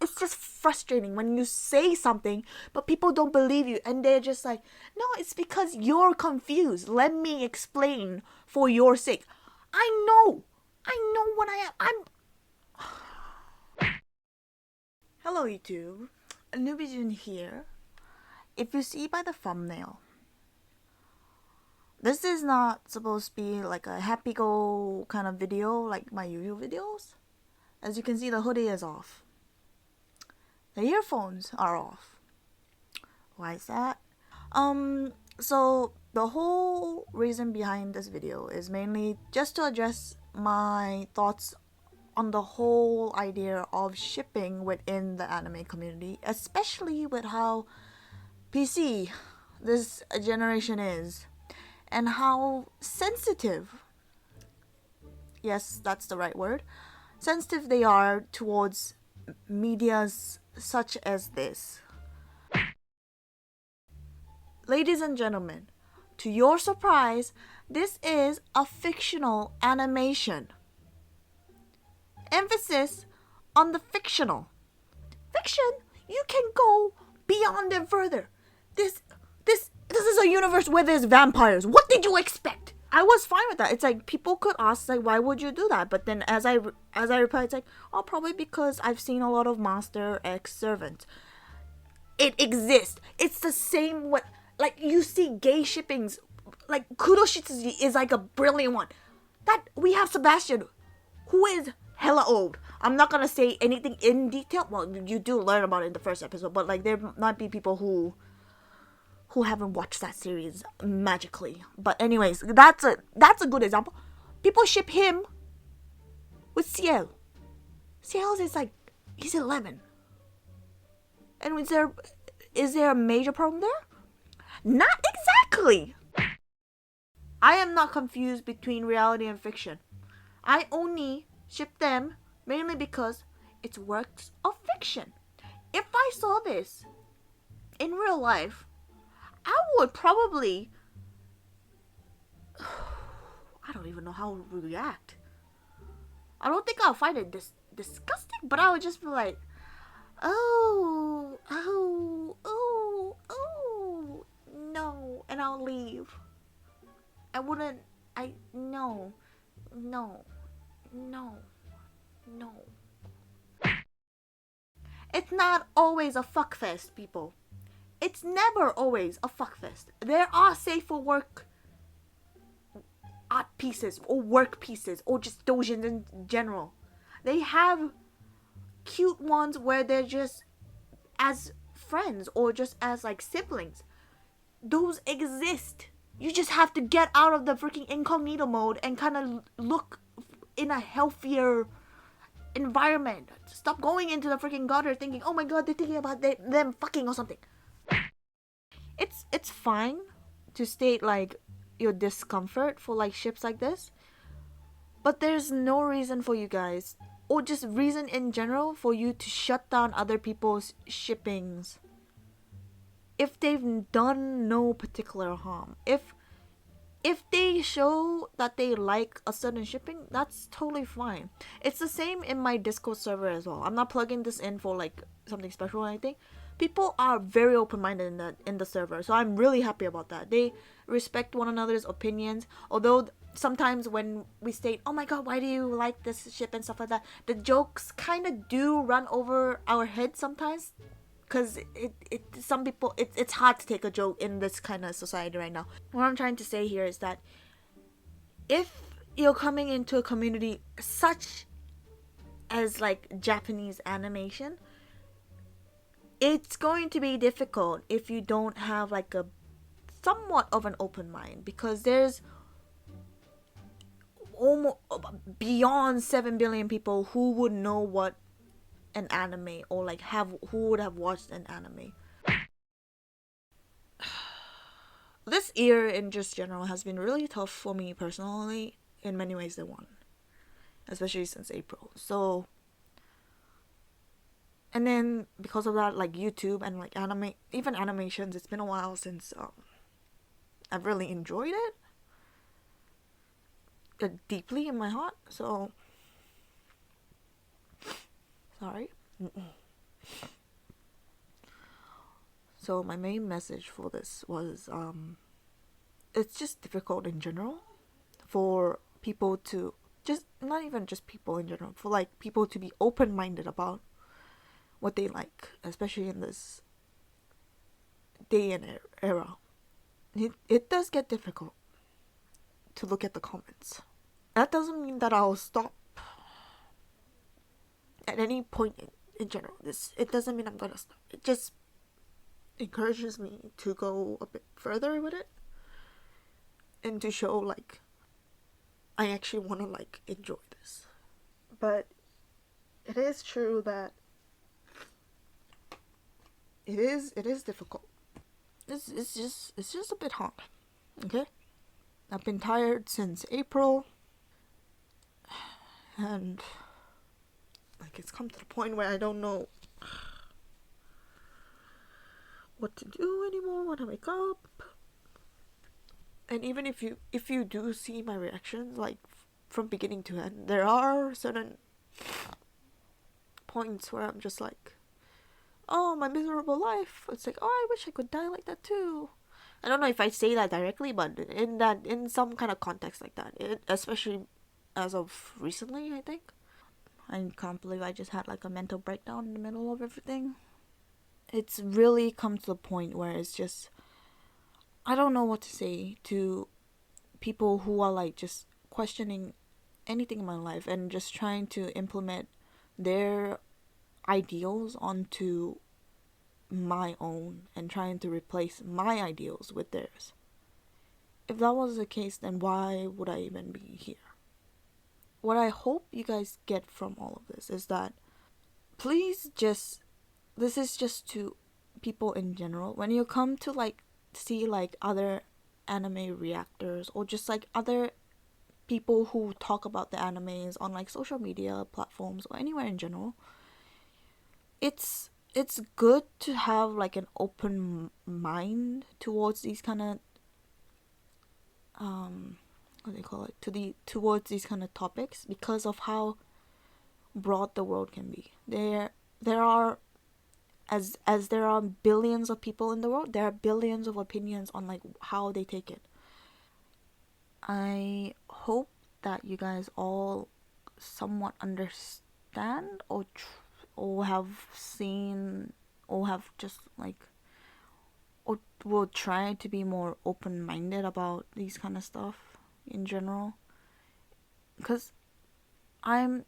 it's just frustrating when you say something but people don't believe you, and they're just like, no, it's because you're confused, let me explain for your sake. I know what I am. Hello YouTube, Newbie here. If you see by the thumbnail, this is not supposed to be like a happy go kind of video like my usual videos. As you can see, the hoodie is off. The earphones are off. Why is that? So the whole reason behind this video is mainly just to address my thoughts on the whole idea of shipping within the anime community, especially with how PC this generation is, and how sensitive, yes, that's the right word, sensitive they are towards medias such as this. Ladies and gentlemen, to your surprise, this is a fictional animation. Emphasis on the fictional. Fiction, you can go beyond and further. This is a universe where there's vampires. What did you expect? I was fine with that. It's like people could ask like, why would you do that? But then as I replied, it's like, oh, probably because I've seen a lot of Master X Servants. It exists. It's the same what, like, you see gay shippings. Like Kuroshitsuji is like a brilliant one. That we have Sebastian, who is hella old. I'm not gonna say anything in detail. Well, you do learn about it in the first episode, but like there might be people who haven't watched that series magically. But anyways, that's a good example. People ship him with Ciel. Ciel is like, he's 11. And is there a major problem there? Not exactly. I am not confused between reality and fiction. I only ship them mainly because it's works of fiction. If I saw this in real life, I would probably, I don't even know how to react. I don't think I'll find it disgusting, but I would just be like, oh, no, and I'll leave. No. It's not always a fuckfest, people. It's never always a fuckfest. There are safe for work art pieces or work pieces or just doujins in general. They have cute ones where they're just as friends or just as like siblings. Those exist. You just have to get out of the freaking incognito mode and kind of look in a healthier environment. Stop going into the freaking gutter thinking, oh my god, they're thinking about them fucking or something. It's fine to state like your discomfort for like ships like this, but there's no reason for you guys, or just reason in general, for you to shut down other people's shippings if they've done no particular harm. If they show that they like a certain shipping, that's totally fine. It's the same in my Discord server as well. I'm not plugging this in for like something special or anything. People are very open-minded in the server, so I'm really happy about that. They respect one another's opinions, although sometimes when we state, oh my god, why do you like this ship and stuff like that, the jokes kind of do run over our heads sometimes, because some people, it's hard to take a joke in this kind of society right now. What I'm trying to say here is that if you're coming into a community such as like Japanese animation, it's going to be difficult if you don't have like a somewhat of an open mind, because there's almost beyond 7 billion people who would know what an anime, or like who would have watched an anime. This year in just general has been really tough for me personally in many ways than one, especially since April. So, and then because of that, like YouTube and like anime, even animations, it's been a while since I've really enjoyed it deeply in my heart. So sorry. So my main message for this was it's just difficult in general for people to just, not even just people in general, for like people to be open-minded about what they like, especially in this day and era. It does get difficult to look at the comments. That doesn't mean that I'll stop at any point in general. It doesn't mean I'm gonna stop. It just encourages me to go a bit further with it and to show like I actually want to like enjoy this. But it is true that it is difficult. It's just a bit hard. Okay? I've been tired since April, and like it's come to the point where I don't know what to do anymore when I wake up. And even if you do see my reactions, like from beginning to end, there are certain points where I'm just like, oh, my miserable life. It's like, oh, I wish I could die like that too. I don't know if I say that directly, but in some kind of context like that, especially as of recently, I think. I can't believe I just had like a mental breakdown in the middle of everything. It's really come to the point where it's just, I don't know what to say to people who are like just questioning anything in my life and just trying to implement their ideals onto my own and trying to replace my ideals with theirs. If that was the case, then why would I even be here? What I hope you guys get from all of this is that please just, this is just to people in general, when you come to like see like other anime reactors or just like other people who talk about the animes on like social media platforms or anywhere in general, it's good to have like an open mind towards these kind of what do you call it, towards these kind of topics, because of how broad the world can be. There are, as there are billions of people in the world, there are billions of opinions on like how they take it. I hope that you guys all somewhat understand or have seen or have just like or will try to be more open-minded about these kind of stuff in general, because I'm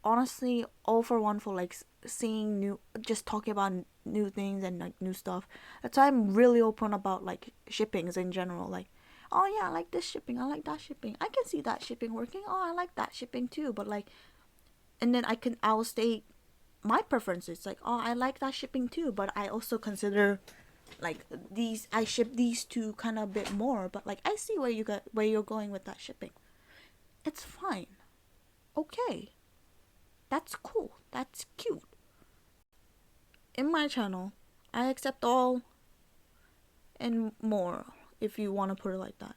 honestly all for one for like seeing just talking about new things and like new stuff. That's why I'm really open about like shippings in general. Like, oh yeah, I like this shipping, I like that shipping, I can see that shipping working, oh I like that shipping too. But like, and then I'll state my preferences, like, oh I like that shipping too, but I also consider like I ship these two kind of a bit more, but like I see where you're going with that shipping. It's fine. Okay. That's cool. That's cute. In my channel, I accept all and more, if you want to put it like that.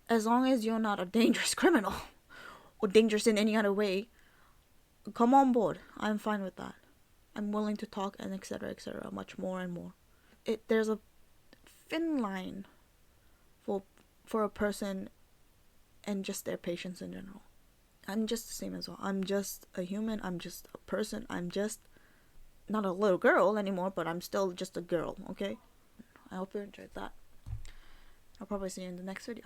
As long as you're not a dangerous criminal or dangerous in any other way, come on board. I'm fine with that. I'm willing to talk and etc. much more and more. There's a thin line for a person and just their patience in general. I'm just the same as well. I'm just a human. I'm just a person. I'm just not a little girl anymore, but I'm still just a girl, okay? I hope you enjoyed that. I'll probably see you in the next video.